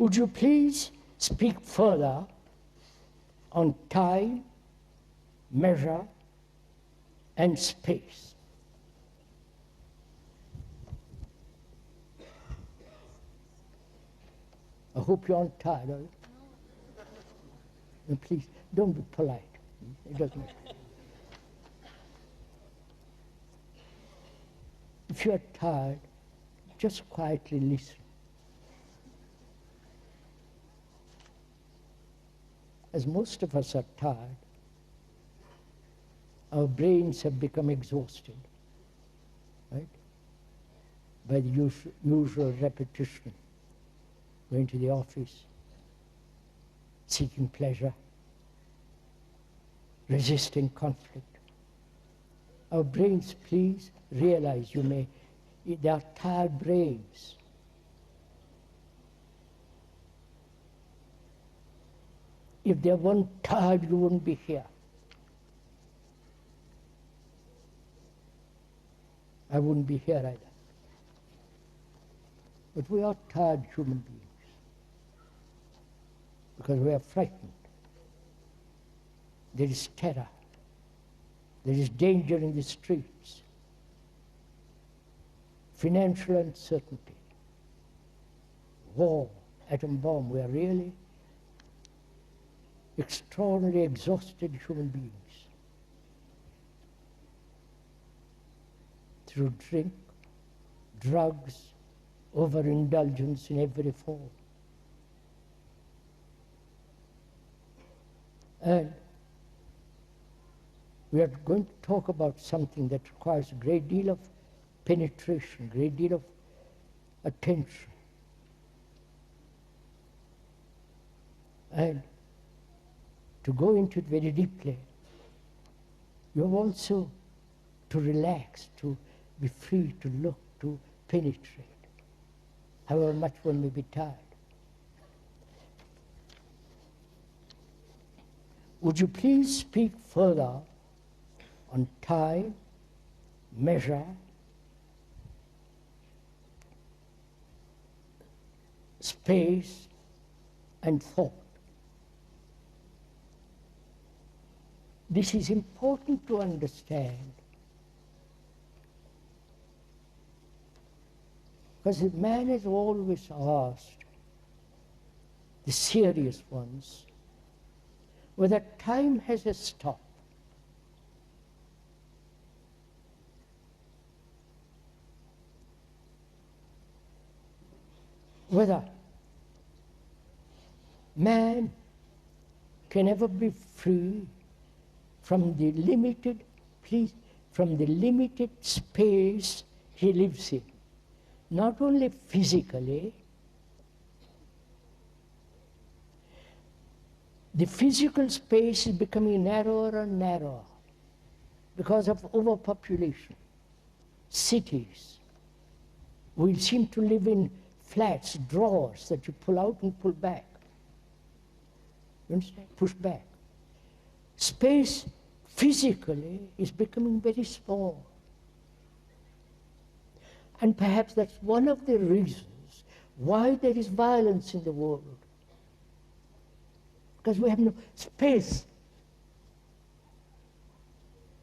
Would you please speak further on time, measure, and space? I hope you aren't tired, are you? No, please, don't be polite. It doesn't. If you are tired, just quietly listen. As most of us are tired, our brains have become exhausted, right? By the usual repetition, going to the office, seeking pleasure, resisting conflict. Our brains, please realize they are tired brains. If they weren't tired, you wouldn't be here. I wouldn't be here either. But we are tired human beings because we are frightened. There is terror. There is danger in the streets. Financial uncertainty. War, atom bomb. We are really extraordinarily exhausted human beings. Through drink, drugs, overindulgence in every form. And we are going to talk about something that requires a great deal of penetration, a great deal of attention. And to go into it very deeply, you have also to relax, to be free, to look, to penetrate, however much one may be tired. Would you please speak further on time, measure, space, and thought? This is important to understand because man has always asked, the serious ones, whether time has a stop. Whether man can ever be free from the limited, from the limited space he lives in. Not only physically, the physical space is becoming narrower and narrower because of overpopulation. Cities, we seem to live in flats, drawers that you pull out and pull back. You understand? Push back. Space physically is becoming very small. And perhaps that's one of the reasons why there is violence in the world. Because we have no space.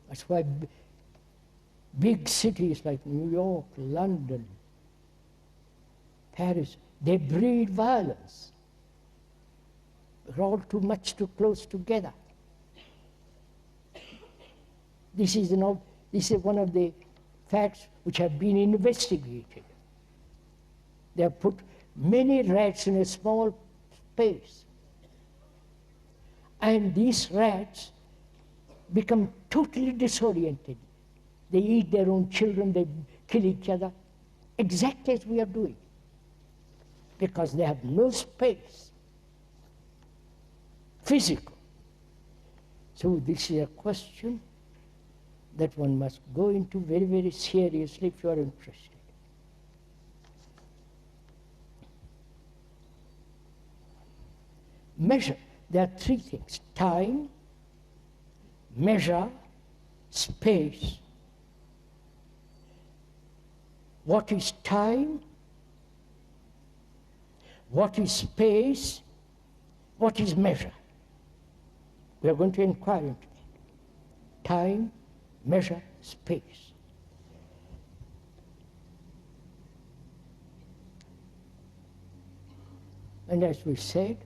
That's why big cities like New York, London, Paris, they breed violence. They're all too much too close together. This is one of the facts which have been investigated. They have put many rats in a small space. And these rats become totally disoriented. They eat their own children, they kill each other, exactly as we are doing, because they have no space, physical. So this is a question that one must go into very, very seriously if you are interested. Measure. There are three things: time, measure, space. What is time? what is space, what is measure. We are going to inquire into that. Time, measure, space. And as we said,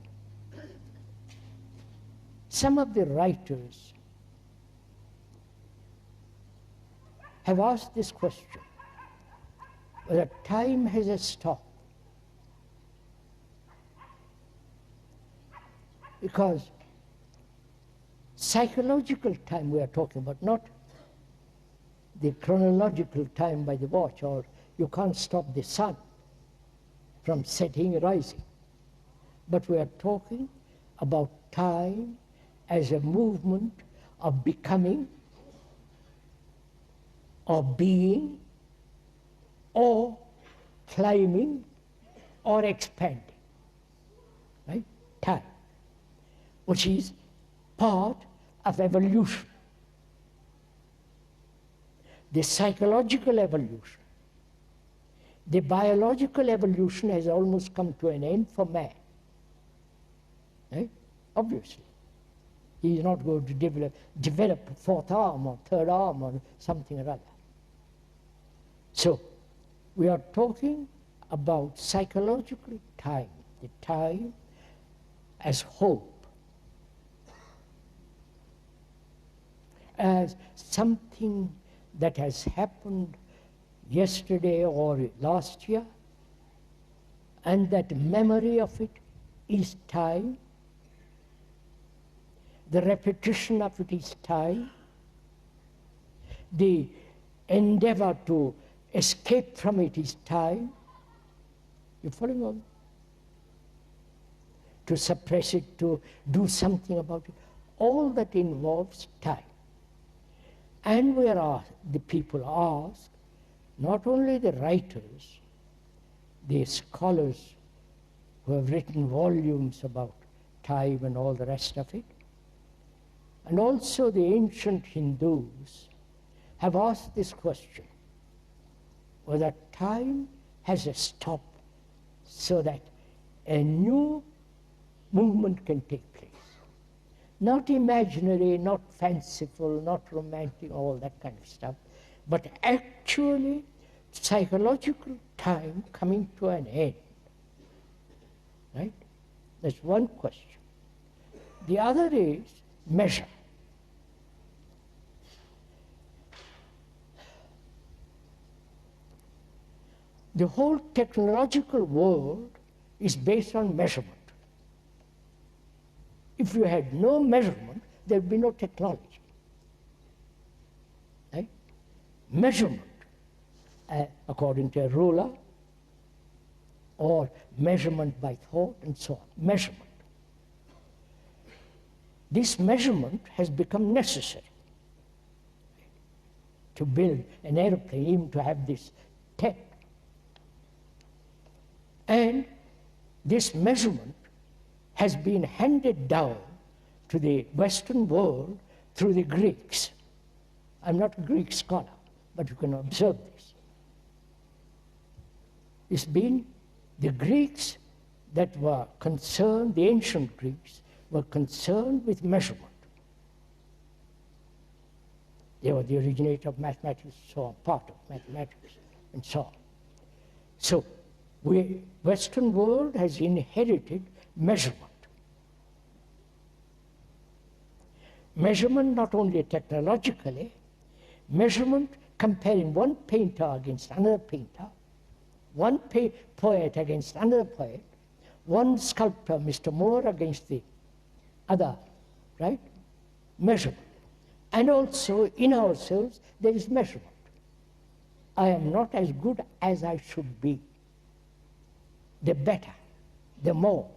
some of the writers have asked this question, whether time has a stop. Because psychological time we are talking about, not the chronological time by the watch, or you can't stop the sun from setting, rising. But we are talking about time as a movement of becoming, or being, or climbing, or expanding, right? Time, which is part of evolution. The psychological evolution, the biological evolution has almost come to an end for man. Right? Obviously. He is not going to develop a fourth arm or third arm or something or other. So, we are talking about psychological time, the time as hope, as something that has happened yesterday or last year, and that memory of it is time. The repetition of it is time. The endeavor to escape from it is time. You following on? To suppress it, to do something about it. All that involves time. And we are asked, the people ask, not only the writers, the scholars who have written volumes about time and all the rest of it, and also the ancient Hindus have asked this question, whether time has a stop so that a new movement can take place. Not imaginary, not fanciful, not romantic, all that kind of stuff, but actually psychological time coming to an end. Right? That's one question. The other is measure. The whole technological world is based on measurement. If you had no measurement, there would be no technology. Right? Measurement, according to a ruler, or measurement by thought, and so on. Measurement. This measurement has become necessary to build an airplane, even to have this tech. And this measurement has been handed down to the Western world through the Greeks. I'm not a Greek scholar, but you can observe this. It's been the Greeks that were concerned, the ancient Greeks, were concerned with measurement. They were the originator of mathematics, so on, part of mathematics, and so on. So, Western world has inherited measurement. Measurement not only technologically, measurement comparing one painter against another painter, one poet against another poet, one sculptor, Mr. Moore, against the other, right? Measurement. And also in ourselves there is measurement. I am not as good as I should be. The better, the more.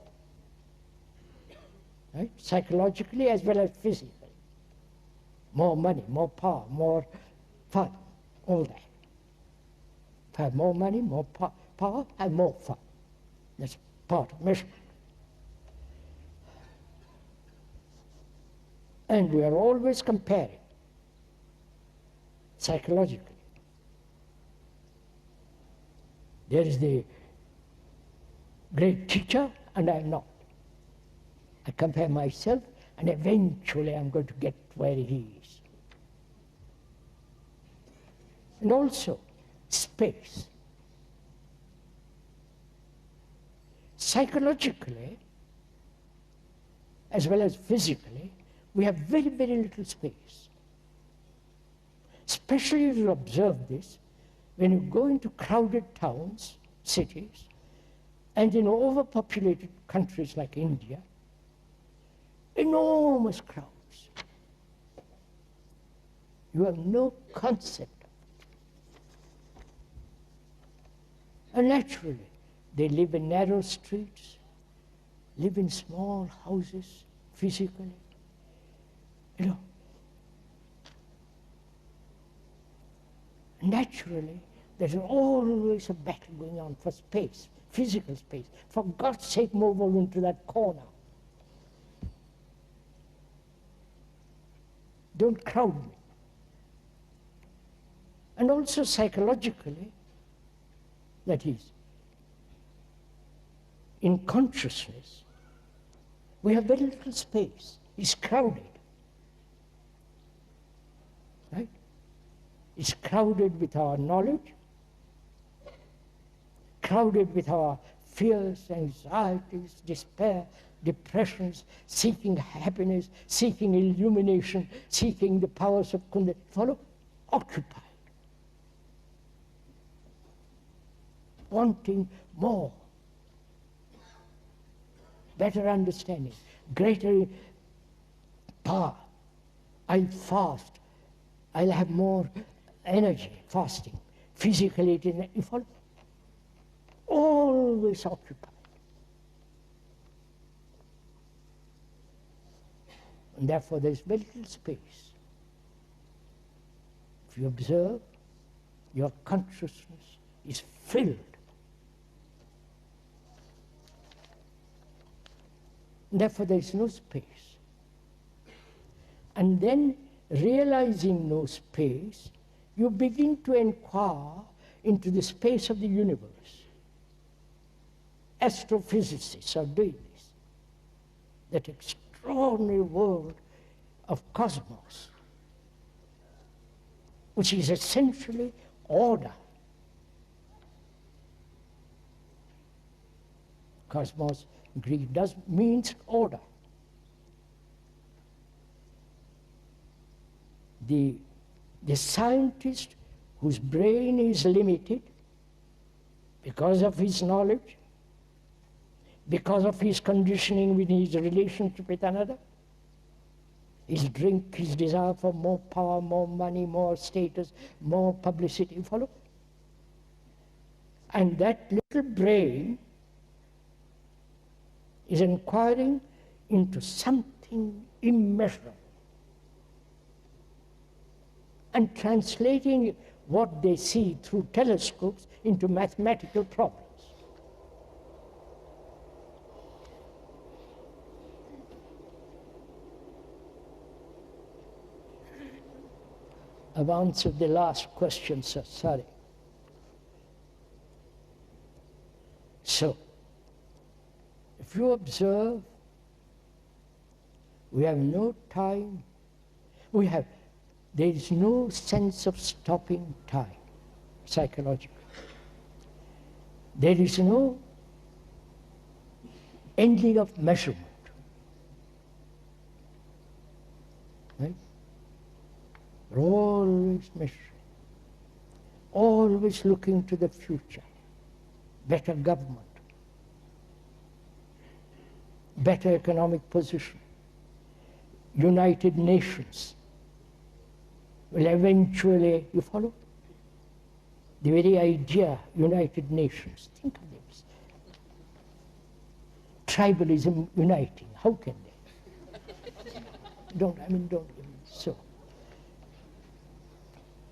Right? Psychologically as well as physically. More money, more power, more fun, all that. If I have more money, more power, I have more fun. That's part of measurement. And we are always comparing, psychologically. There is the great teacher, and I'm not. I compare myself, and eventually I'm going to get where he is. And also, space. Psychologically, as well as physically, we have very, very little space. Especially if you observe this, when you go into crowded towns, cities, and in overpopulated countries like India, enormous crowds. You have no concept of it. And naturally, they live in narrow streets, live in small houses physically. You know, naturally, there's always a battle going on for space, physical space. For God's sake, move over into that corner. Don't crowd me. And also psychologically, that is, in consciousness, we have very little space. It's crowded. Right? It's crowded with our knowledge, crowded with our fears, anxieties, despair, depressions, seeking happiness, seeking illumination, seeking the powers of Kundalini. Follow? Occupied. Wanting more. Better understanding, greater power. I'll fast. I'll have more energy fasting. Physically, it is, you follow? Always occupied. And therefore, there's very little space. If you observe, your consciousness is filled. And therefore, there is no space. And then, realizing no space, you begin to inquire into the space of the universe. Astrophysicists are doing this. That extraordinary world of cosmos, which is essentially order. Cosmos in Greek means order. The scientist whose brain is limited because of his knowledge, because of his conditioning with his relationship with another, his drink, his desire for more power, more money, more status, more publicity, you follow? And that little brain is inquiring into something immeasurable and translating what they see through telescopes into mathematical problems. I've answered the last question, sir, sorry. So, if you observe, we have no time, there is no sense of stopping time, psychologically. There is no ending of measurement. Right? We're always measuring, always looking to the future, better government, better economic position, United Nations will eventually, you follow? The very idea, United Nations, think of this. Tribalism uniting, how can they? Don't give me so.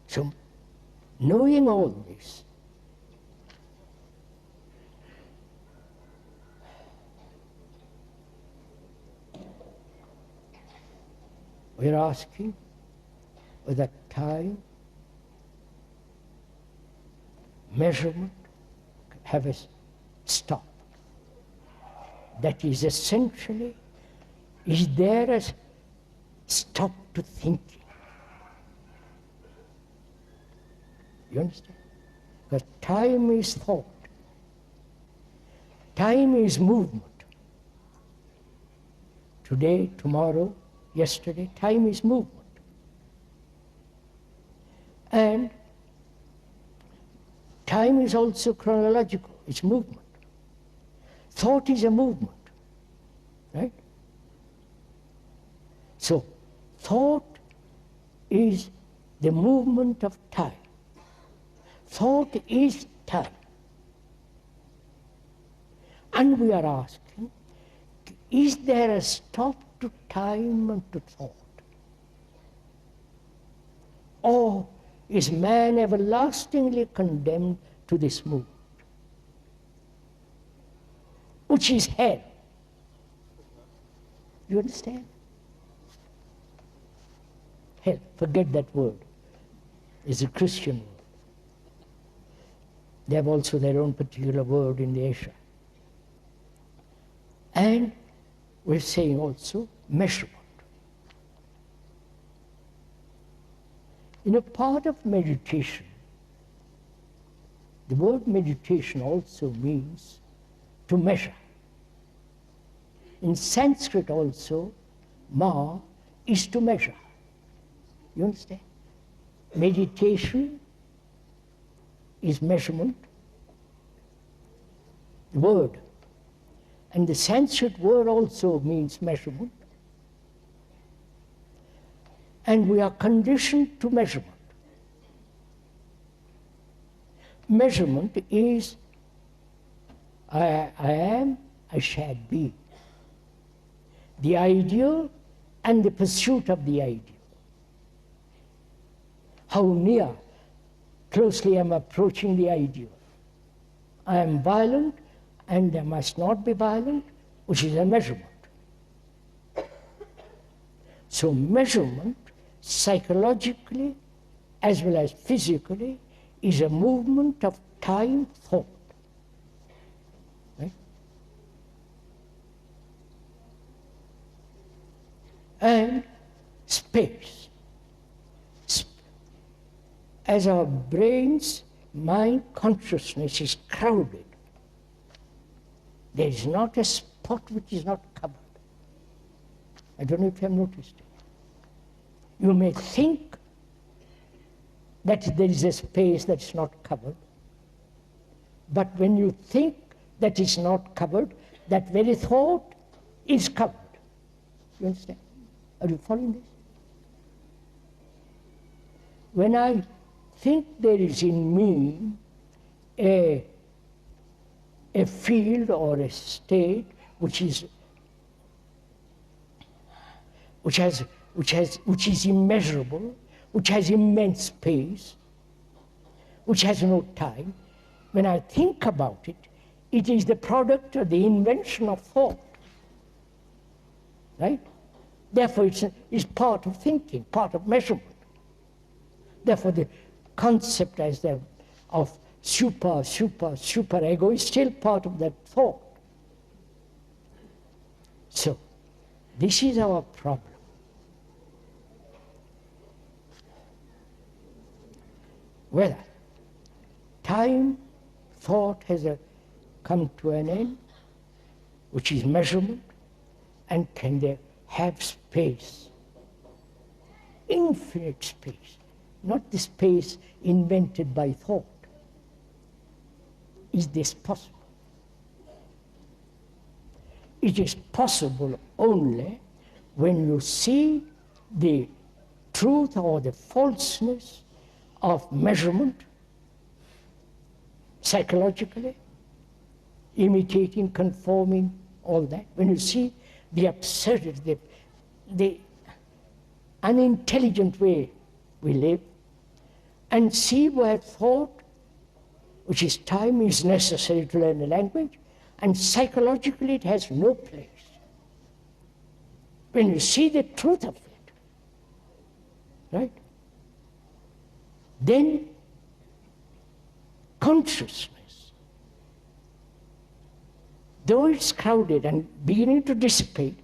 So, knowing all this, we're asking whether time, measurement have a stop. that is essentially, is there a stop to thinking? You understand? Because time is thought. Time is movement. Today, tomorrow, yesterday, time is movement. And time is also chronological, it's movement. Thought is a movement, right? So, thought is the movement of time. Thought is time. And we are asking, is there a stop to time and to thought? Or is man everlastingly condemned to this movement, which is hell? You understand? Hell, forget that word. It's a Christian word. They have also their own particular word in the Asia. And we're saying also measurement. In a part of meditation, the word meditation also means to measure. In Sanskrit also, ma is to measure. You understand? Meditation is measurement, the word. And the Sanskrit word also means measurement. And we are conditioned to measurement. Measurement is I am, I shall be. The ideal and the pursuit of the ideal. How near, closely I am approaching the ideal. I am violent and I must not be violent, which is a measurement. So measurement, psychologically as well as physically, is a movement of time thought. Right? And space. As our brain's mind consciousness is crowded, there is not a spot which is not covered. I don't know if you have noticed it. You may think that there is a space that's not covered, but when you think that it's not covered, that very thought is covered. You understand? Are you following this? When I think there is in me a field or a state which is immeasurable, which has immense space, which has no time. When I think about it, it is the product or the invention of thought, right? Therefore, it's part of thinking, part of measurement. Therefore, the concept of super ego is still part of that thought. So, this is our problem. Whether time, thought has come to an end, which is measurement, and can they have space, infinite space, not the space invented by thought. Is this possible? It is possible only when you see the truth or the falseness of measurement, psychologically, imitating, conforming, all that. When you see the absurdity, the unintelligent way we live, and see where thought, which is time, is necessary to learn a language, and psychologically it has no place. When you see the truth of it, right? Then though it's crowded and beginning to dissipate,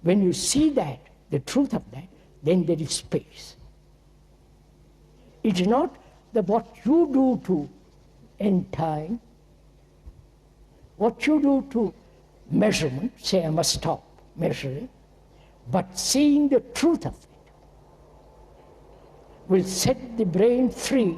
when you see that, the truth of that, then there is space. It's not that what you do to end time, what you do to measurement, say I must stop measuring, but seeing the truth of it will set the brain free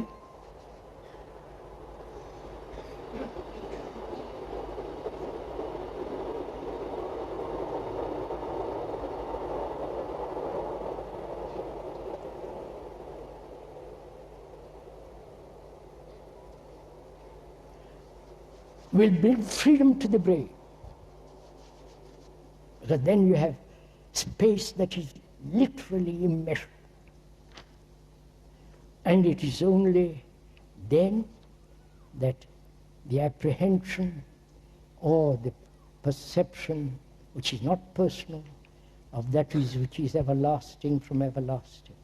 will bring freedom to the brain. Because then you have space that is literally immeasurable. And it is only then that the apprehension or the perception, which is not personal, of that which is everlasting from everlasting,